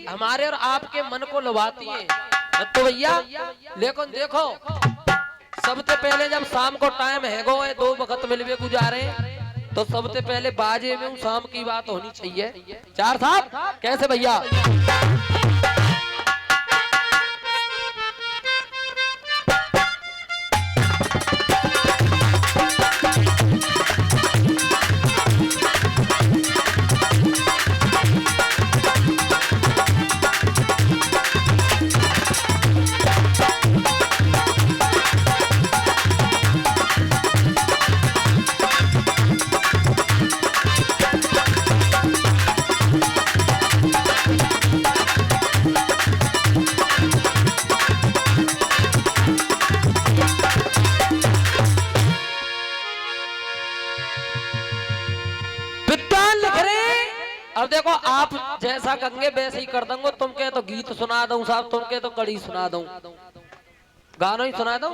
हमारे और आपके मन को लुभाती है। तो भैया लेकिन देखो, सबसे पहले जब शाम को टाइम है गो है, 2 वक्त मिलवे गुजारे, तो सबसे पहले बाजे में शाम की बात होनी चाहिए। चार साहब कैसे भैया? अब देखो, आप जैसा कहेंगे वैसे ही कर दूंगा। तुम कहे तो गीत सुना दूं साहब, तुम कहे तो कड़ी सुना दूं, गाना ही सुना दूं।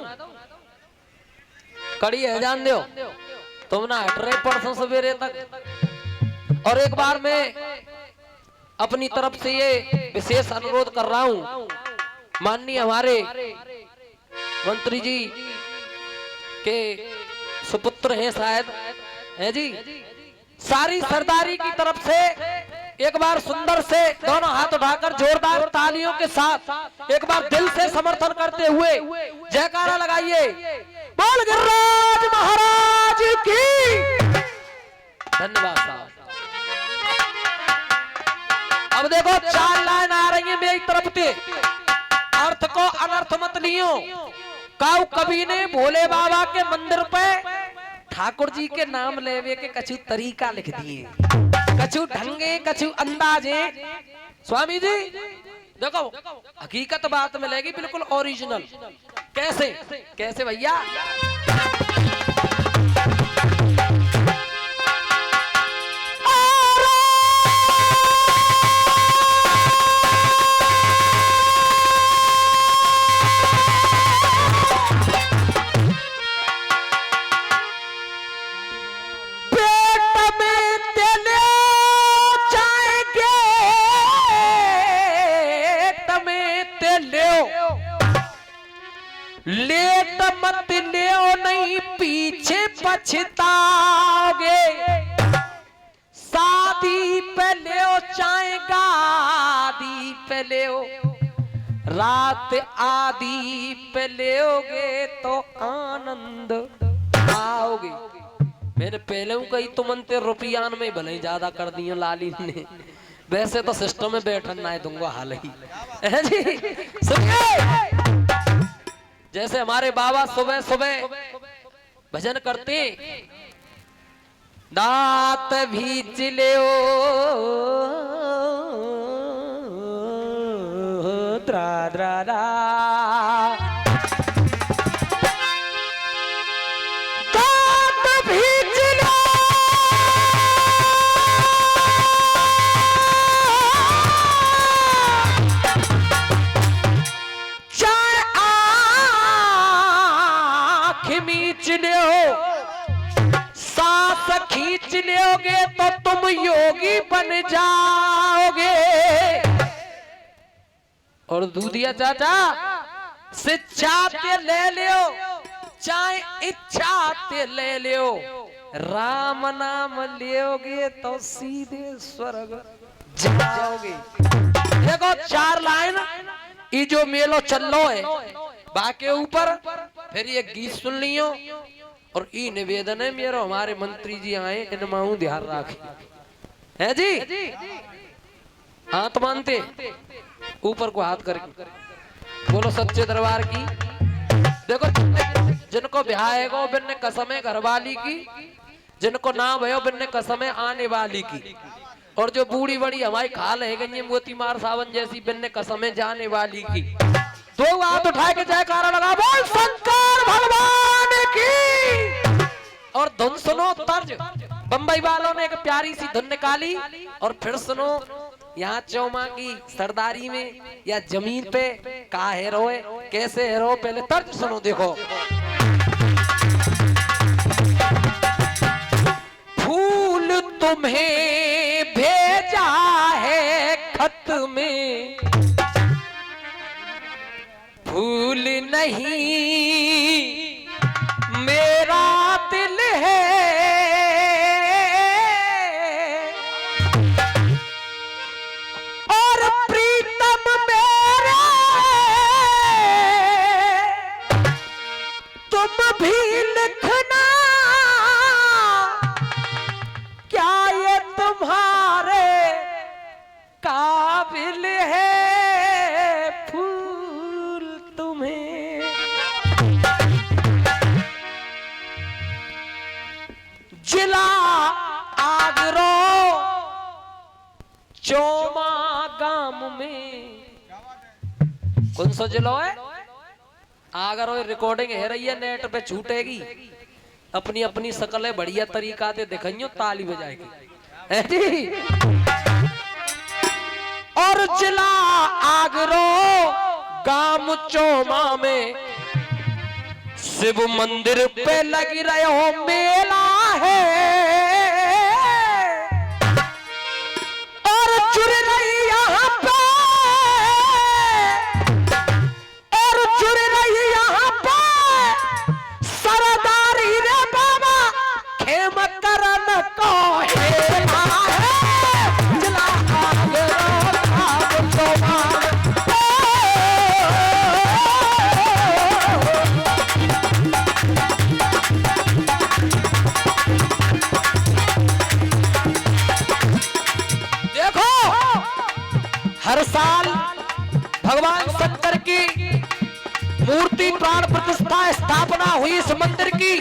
कड़ी है जान दो, तुम ना हट रहे परसों सवेरे तक। और एक बार मैं अपनी तरफ से ये विशेष अनुरोध कर रहा हूं, माननीय हमारे मंत्री जी के सुपुत्र हैं शायद, है जी, सारी सरदारी की तरफ से एक बार सुंदर से दोनों हाथ उठाकर जोरदार तालियों के साथ एक बार दिल से समर्थन करते हुए जयकारा लगाइए, बोल गिरिराज महाराज की। धन्यवाद साहब। अब देखो 4 लाइन आ रही है मेरी तरफ से, अर्थ को अनर्थ मत लियो। काऊ कवि ने भोले बाबा के मंदिर पे ठाकुर जी के नाम लेवे के कछु तरीका लिख दिए, कछु ढंगे कछु अंदाजे। स्वामी जी देखो, हकीकत बात मिलेगी बिल्कुल ओरिजिनल। कैसे कैसे भैया? लेट मत लियो नहीं पीछे पछताओगे, शादी पे लियो चाहे गादी पे लियो, रात आदि पे लियोगे तो आनंद आओगे। मैंने पहले कही तुम अंते रुपयान में भले ज्यादा कर दिए लाली ने, वैसे तो सिस्टम में बैठन ना दूंगा हाल ही है जी। सुनिए, जैसे हमारे बाबा सुबह सुबह भजन करते, दांत भींच लियो द्रा द्रा रा, दांत भींच लो खींच लियो, सांस खींच लोगे तो तुम योगी बन जाओगे। और दूधिया चाचा, शिक्षा ते ले लियो चाहे इच्छा ते ले लियो, राम नाम लियोगे तो सीधे स्वर्ग जाओगे। देखो 4 लाइन ये जो मेलो चल लो है, बाकी ऊपर फिर ये गीत सुन लियो। और ई निवेदन है मेरा, हमारे मंत्री जी आए इन माऊ ध्यान रखे है जी। हाथ मानते ऊपर को हाथ करके बोलो सच्चे दरबार की। देखो जिनको ब्याह है गो बिन्ने कसम है घरवाली की, जिनको ना भयो बिन्ने कसम है आने वाली की, और जो बूढ़ी बड़ी हमारी खाल है गई मोती मार सावन जैसी बिन्ने कसम है जाने वाली की। 2 हाथ उठा के जयकारा लगा, बोल शंकर भगवान की। और धुन सुनो, तर्ज बंबई वालों ने एक प्यारी सी धुन निकाली। और फिर सुनो, यहाँ चौमा की सरदारी में या जमीन पे का हेरो है, कैसे हेरो, पहले तर्ज सुनो। देखो, फूल तुम्हें भेजा है खत में फूल नहीं मेरा दिल है, और प्रीतम मेरे तुम भी लिखना, क्या ये तुम्हारे काबिल है फूल तुम्हें। जिला आगरो चोमा गांव में, कौन सा जिला है? अगर वो रिकॉर्डिंग है रही है नेट पे छूटेगी, अपनी अपनी शकल बढ़िया तरीका से दिखाइयो, ताली बजाएगी है जी। और जिला आगरो गांव चोमा में शिव मंदिर पे लगी रहे हो मेला है, और जुड़ रही यहाँ पे, और जुड़ रही यहाँ पे सरदारी रे बाबा खेम करन को हेला है। जिला आगरो गांव चोमा हर साल भगवान शंकर की मूर्ति प्राण प्रतिष्ठा स्थापना हुई इस मंदिर की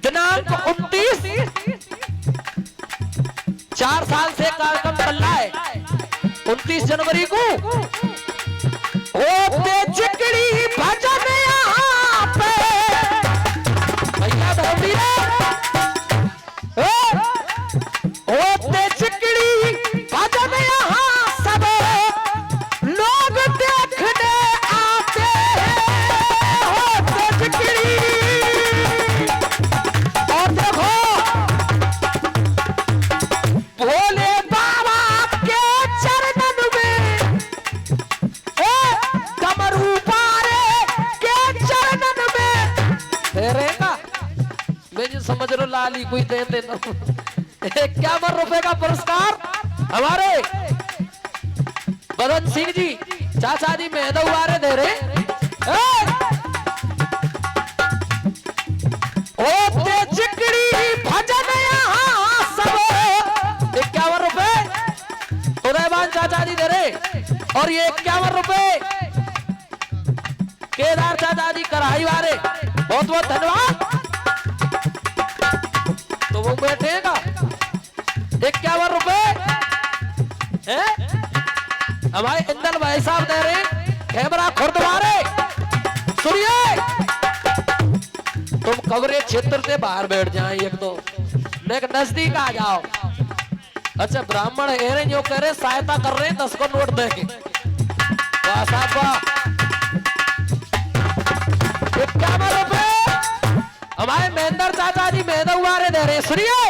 दिनांक 29, 4 साल से कार्यक्रम चल रहा है। 29 जनवरी को होते चिकड़ी भजन यहाँ पे भैया धर्मिया होते चिकड़ी भजन यहाँ सब लोग देखने आते हैं, होते चिकड़ी। और देखो भोले बाबा के चरणन में, डमरू बारे के चरणन में फेरेगा। मैं जो समझ लो लाली कोई दे देना। 51 रुपए का पुरस्कार हमारे बदन सिंह जी चाचा जी मेहदौवारे दे रहे। होते चिकड़ी भजन यहाँ सब 51 रुपए उदयमान चाचा जी दे रहे, और ये 51 रुपए केदार चाचा जी कढ़ाई वाले, बहुत बहुत धन्यवाद। तो वो बैठेगा 51 रुपए हमारे इंदल भाई साहब दे रहे कैमरा खुर्दवारे। सुनिए, तुम कवरेज क्षेत्र से बाहर बैठ जाए, एक तो नजदीक आ जाओ। अच्छा ब्राह्मण एरे जो कह रहे सहायता कर रहे हैं 10 को नोट दे के, वाह साहब वाह। 51 रुपए हमारे महेंद्र चाचा जी मेहदौवारे दे रहे। सुनिए,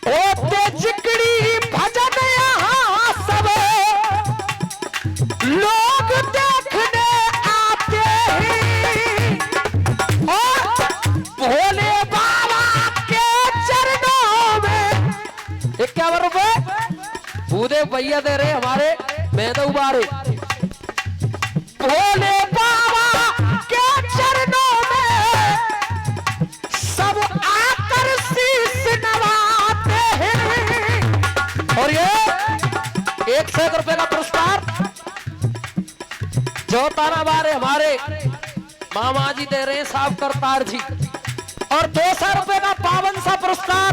होते चिकड़ी भजन यहाँ सब लोग देखने आते हैं, और भोले बाबा के चरणों में 51 रुपए भूदेव भैया दे रहे हमारे मेहदौवारे। भोले बाबा के चरणों में सब आकर शीश नवाते हैं, और ये 100 रुपए का पुरस्कार जो तारा बारे हमारे मामा जी दे रहे हैं साहब करतार जी, और 200 रुपए का पावन सा पुरस्कार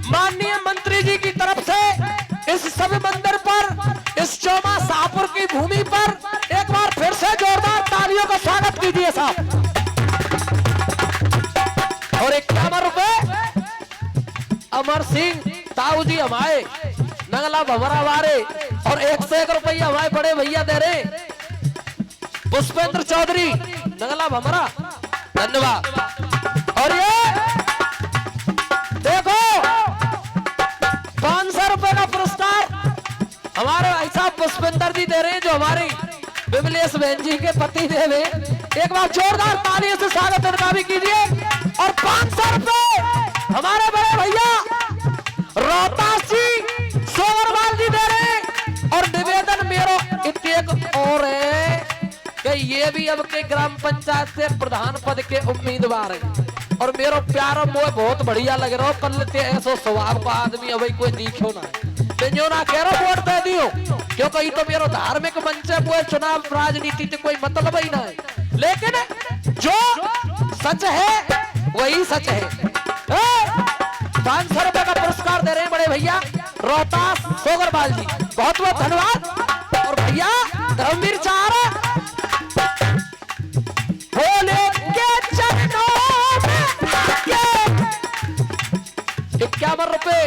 माननीय मंत्री जी की तरफ से इस सभी मंदिर पर, इस चोमा शाहपुर की भूमि पर एक बार फिर से जोरदार तालियों का स्वागत कीजिए साहब। और 51 रुपए अमर सिंह ताऊ जी हमारे नगला भमरा वारे, और 101 रुपया हमारे बड़े भैया दे रहे पुष्पेंद्र चौधरी नगला भमरा, धन्यवाद। और ये देखो 500 रुपए का पुरस्कार हमारे भाई साहब पुष्पिंदर जी दे रहे हैं, जो हमारी विमलेश बहन जी के पति देव हैं। एक बार जोरदार तालियों से स्वागत उनका भी कीजिए। और 500 रुपए हमारे बड़े भैया रोहतास जी सोवरवाल जी दे रहे हैं। और निवेदन मेरो एक और है कि ये भी अब के ग्राम पंचायत से प्रधान पद के उम्मीदवार है। और मेरो प्यारा मोह बहुत बढ़िया लग रहा हो, कर लेते ऐसो स्वभाव का आदमी अभी कोई दिखो ना जो ना कह रहा वोट दे दियो, क्योंकि ये तो मेरो धार्मिक मंच है, वो चुनाव राजनीति से कोई मतलब ही ना है। लेकिन जो सच है वही सच है। 500 रुपए का पुरस्कार दे रहे हैं बड़े भैया रोहतास सोगरवाल जी, बहुत बहुत धन्यवाद। और भैया धर्मवीर चार भोले के चरणों में आके 51 रुपए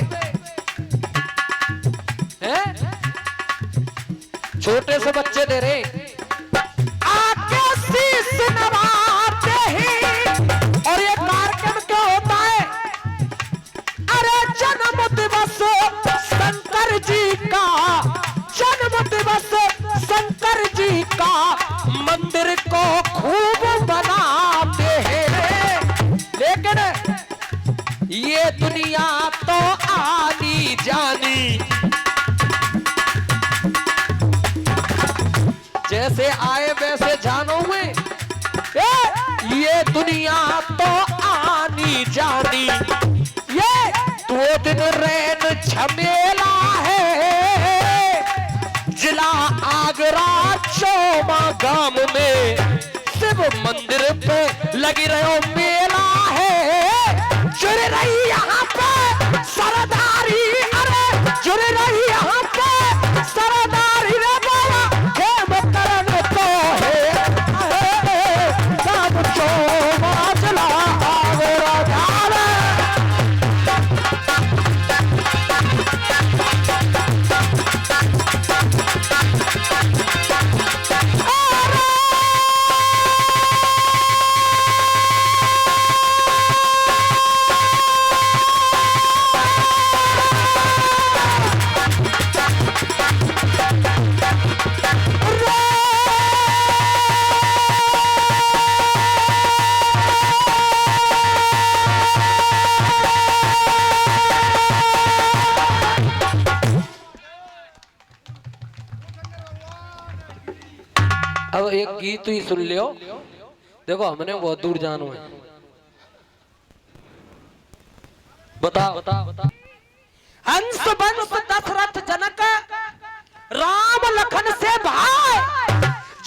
छोटे से बच्चे दे रहे आके शीश नवाते ही। और ये कार्यक्रम क्या होता है? अरे जन्म दिवस शंकर जी का, जन्म दिवस शंकर जी का, मंदिर को खूब बनाते हैं। लेकिन ये दुनिया तो आनी जानी, जैसे आए वैसे जानो में, ये दुनिया तो आनी जानी। ये 2 दिन रैन झमेला है, जिला आगरा चौमा गांव में शिव मंदिर पे लगी रहो मेला है। जुड़ रही यहाँ पे सरदारी, अरे जुड़ रही यहाँ पे सरदारी रे बाबा, खेम करन तो है सब चौमा जिला आगरा जावे। अब एक गीत ही सुन लियो, देखो हमने बहुत दूर जानो है। बताओ हंस बंस दशरथ जनक राम लखन से भाई,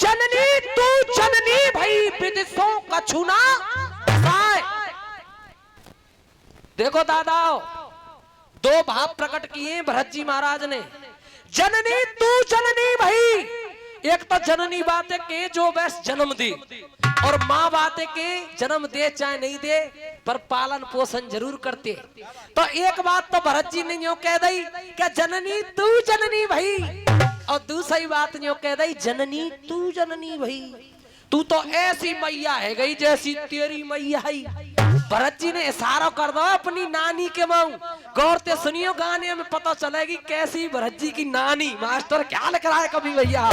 जननी तू जननी भई विदिशों का छूना साय। देखो दादा, 2 भाव प्रकट किए भरत जी महाराज ने। जननी तू जननी भई, एक तो जननी बातें के जो वैस जन्म दी, और माँ बातें के जन्म दे चाहे नहीं दे पर पालन पोषण जरूर करते। तो एक बात तो भरत जी ने यूं कह दी कि जननी तू जननी भई, और दूसरी बात यूं कह दी जननी तू जननी भई, तू तो ऐसी मैया है गई जैसी तेरी मैया है। भरत जी ने इशारा कर दो अपनी नानी के माऊ। गौर से सुनियो, गाने में पता चलेगी कैसी भरत जी की नानी। मास्टर क्या लिख रहा है कभी भैया?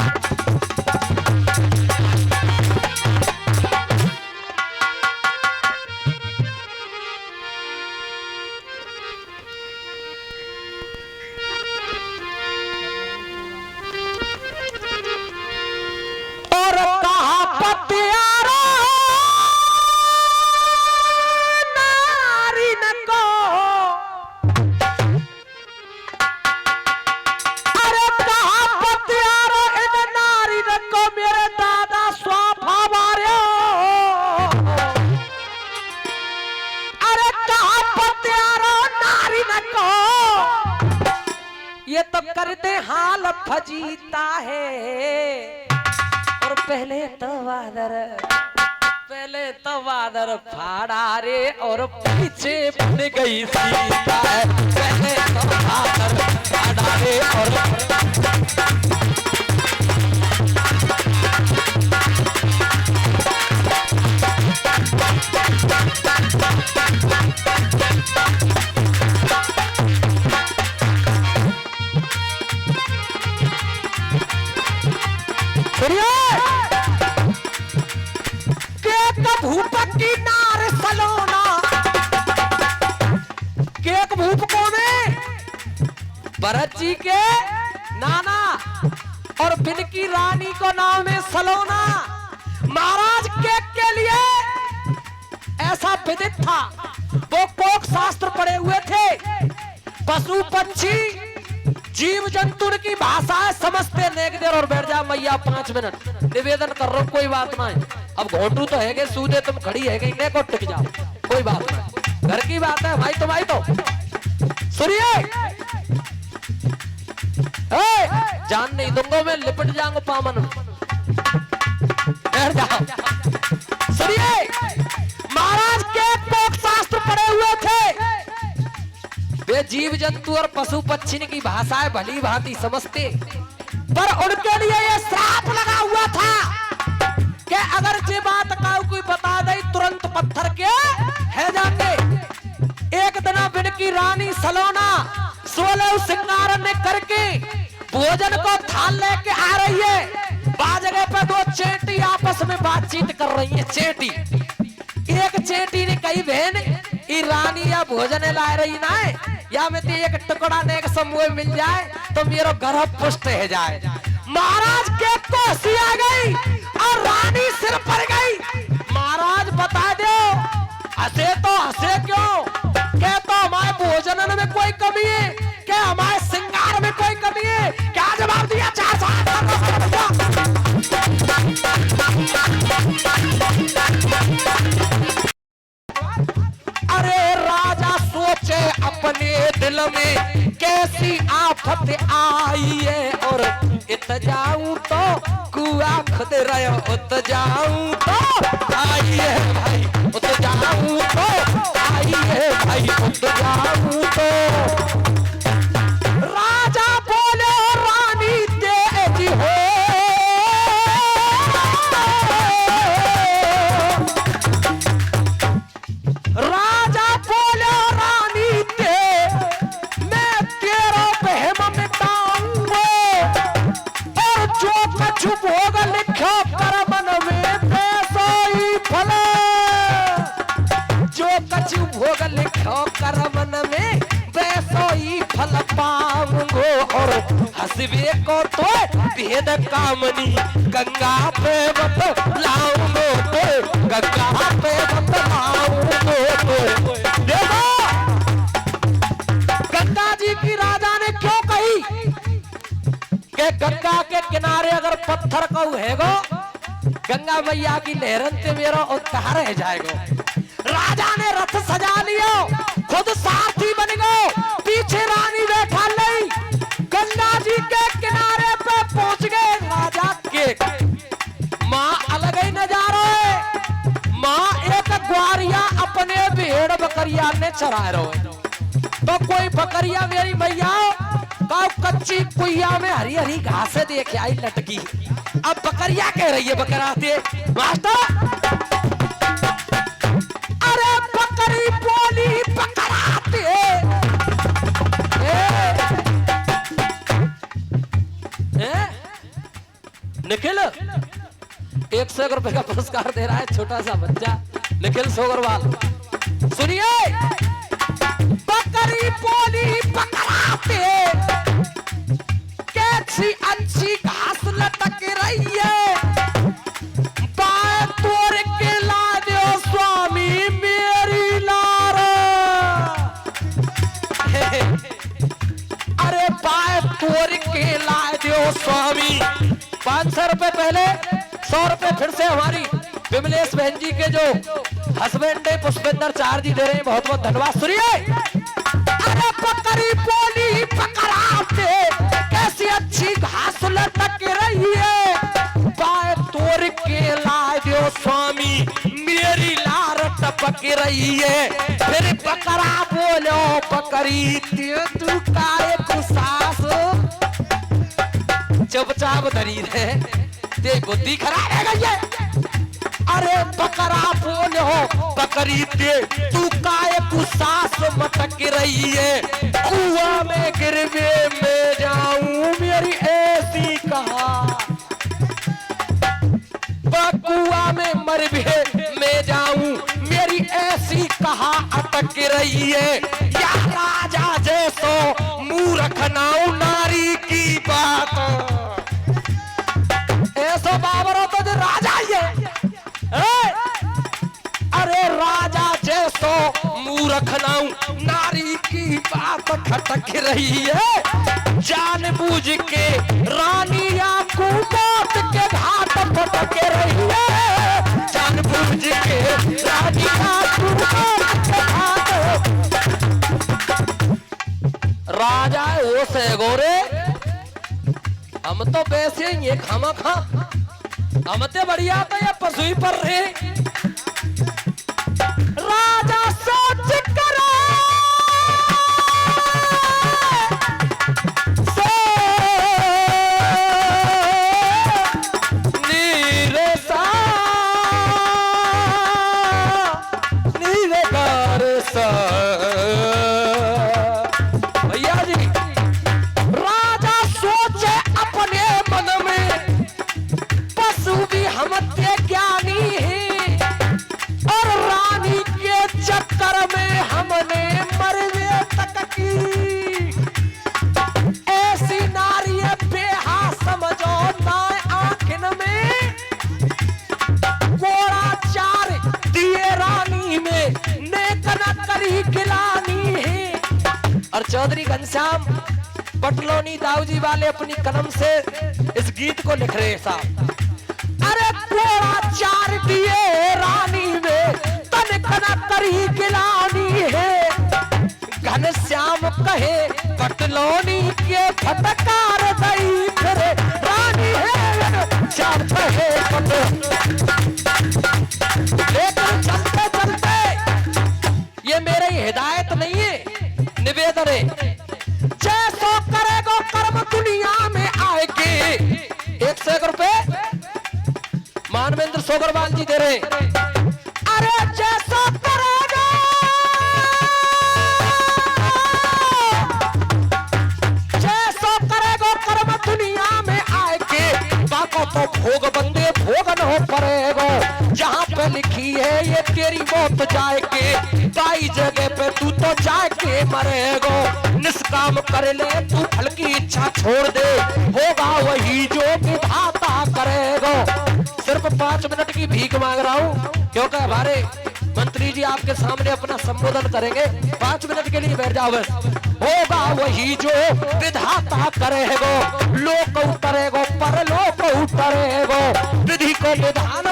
ये तो करते हाल फजीता है। और पहले तो वादर फाड़ा रे, और पीछे बन गई सीता है। पहले तो वादर फाड़ा रे, और केक भूप की नार सलोना, केक भूप कौन है? भरत जी के नाना और बिनकी रानी को नाम है सलोना। महाराज केक के लिए ऐसा विदित था, वो कोक शास्त्र पढ़े हुए थे, पशु पंछी जीव जंतु की भाषा समझते। नेक देर और बैठ जा मैया 5 मिनट निवेदन कर रहा हूं, कोई बात नहीं। अब घोटू तो है सूदे, तुम खड़ी है गई को टिक जाओ, कोई बात नहीं, घर की बात है भाई। तो भाई तो सुनिए, जान नहीं दूंगा मैं, लिपट जाऊंगा पामन में, बैठ जाओ। सुनिए, महाराज के कोक शास्त्र पढ़े हुए थे, वे जीव जंतु और पशु पक्षी की भाषाएं भली भांति समझते, पर उनके लिए ये श्राप लगा हुआ था कि अगर ये बात कोई बता दे तुरंत पत्थर के है जाते। एक दिन बिनकी रानी सलोना 16 श्रृंगार ने करके भोजन को थाल लेके आ रही है। बाजरे पे 2 चेटी आपस में बातचीत कर रही है। चेटी, एक चेटी ने कही बहन ई रानी या भोजन ला रही ना है, या में ते एक टुकड़ा ने एक समूह मिल जाए तो मेरा गर्भ पुष्ट हो जाए। महाराज के को हंसी आ गई और रानी सिर पर गई। महाराज बता दो हंसे तो हंसे क्यों? क्या तो हमारे भोजन में कोई कमी है? क्या हमारे श्रृंगार में कोई कमी है? क्या जवाब दिया? 4 साल अरे राजा सोचे अपने दिल में कैसी आफत आई है, और इत जाऊं तो कुआ खुद रहो, उत जाऊं तो आई है भाई, उत जाऊं तो आई है भाई, उत जाऊं तो। राजा बोले रानी तेज हो, राजा बोले रानी ते मैं तेरा बहम मिटाऊंगा, और जो कछु भोग लिखा कर मन में वैसा ही फल, जो कछु भोग लिखा कर मन में वैसा ही फल पाऊंगो। और हंसबे को तो भेद कामनी गंगा पे बत लाऊंगो, तो गंगा पे बत लाऊंगो। देखो गंगा जी की राजा ने क्यों कही कि गंगा के किनारे अगर पत्थर को हैगो, गंगा मैया की लहरन से मेरा उद्धार रह जाएगा। राजा ने रथ सजा लियो, खुद सारथी बन गो, पीछे रानी बैठा ली, गंगा जी के किनारे पे पहुंच गए। राजा के माँ अलग ही नजारा है, माँ एक ग्वारिया अपने भेड़ बकरिया ने चरा रहे, तो कोई बकरिया मेरी मैया कच्ची कुइया में हरी हरी घास देखे आई लटकी। अब बकरिया कह रही है बकराते मास्टर, अरे बकरी बोली बकराते। निखिल 100 रुपए का पुरस्कार दे रहा है छोटा सा बच्चा निखिल सोगरवाल। सुनिए, बकरी बोली बकराते, कैसी अच्छी घास लटक रही है, बाएं तोड़ के ला दो स्वामी मेरी लार। अरे बाएं तोड़ के ला दो स्वामी। 500 रुपए पहले, 100 रुपए फिर से हमारी विमलेश बहन जी के जो हस्बैंड है पुष्पेंद्र चार जी दे रहे हैं, बहुत बहुत धन्यवाद। सुनिए, अरे बकरी बोली बकराते, कैसी अच्छी घास लटक रही है, बाएं तोड़ के ला दो स्वामी मेरी लार टपक रही है। फिर बकरा बोलो बकरी तू काहे को सास चुपचाप धरी रे, ते बुद्धि खराब है गई है। अरे बकरा बोलो बकरी ते तू काहे को सास मटक रही है, कुआं में गिरवे में जाऊं मेरी ऐसी कहा। खटक रही है, या राजा जैसो मूर्ख नाऊ नारी की बात। ऐसो बाबर तो जो राजा ही है, अरे राजा जैसो मूर्ख नाऊ नारी की बात खटक रही है, जानबूझ के रानी या कुमात के घाट फटक रही है, जानबूझ के रानी या कुमात के घाट। राजा वो से गोरे हम तो वैसे ही ये खामा खा हम तो बढ़िया तो ये पसुई पर रहे। राजा सोच करो भैया जी, राजा सोचे अपने मन में पशु भी हम ज्ञानी है, और रानी के चक्कर में हमने मरवे तक की। ऐसी नारी बेहा समझो ना आखिन में, कोड़ा चार दिए रानी में नेक न करी गिलानी है। और चौधरी घनश्याम पटलोनी दाऊजी वाले अपनी कलम से इस गीत को लिख रहे साहब। अरे कोड़ा चार दिए रानी में तनिक न करी गिलानी है, घनश्याम कहे पटलोनी के फटकार दई फिरे रानी है, श्याम कहे लेकिन चलते चलते ये मेरी हिदायत नहीं है, निवेदन है। जैसो करेगो कर्म दुनिया में आएगी। 101 रुपए मानवेंद्र सोगरवाल जी दे रहे। अरे जैसो करेगो, जैसो करेगो कर्म दुनिया में आएगी, बाको तो भोग बंदे भोगन हो पड़ेगो। जहाँ पे लिखी है ये तेरी मौत जाएगी, ताई जगह पे तू तो जाके मरेगो। निष्काम कर ले तू, फल की इच्छा छोड़ दे, होगा वही जो विधाता करेगो। सिर्फ 5 मिनट की भीख मांग रहा हूँ, क्योंकि हमारे मंत्री जी आपके सामने अपना संबोधन करेंगे। 5 मिनट के लिए बैठ जाओ बस। होगा वही जो विधाता करेगो, लोक उतरेगो परलोक उतरेगो, विधि को विधान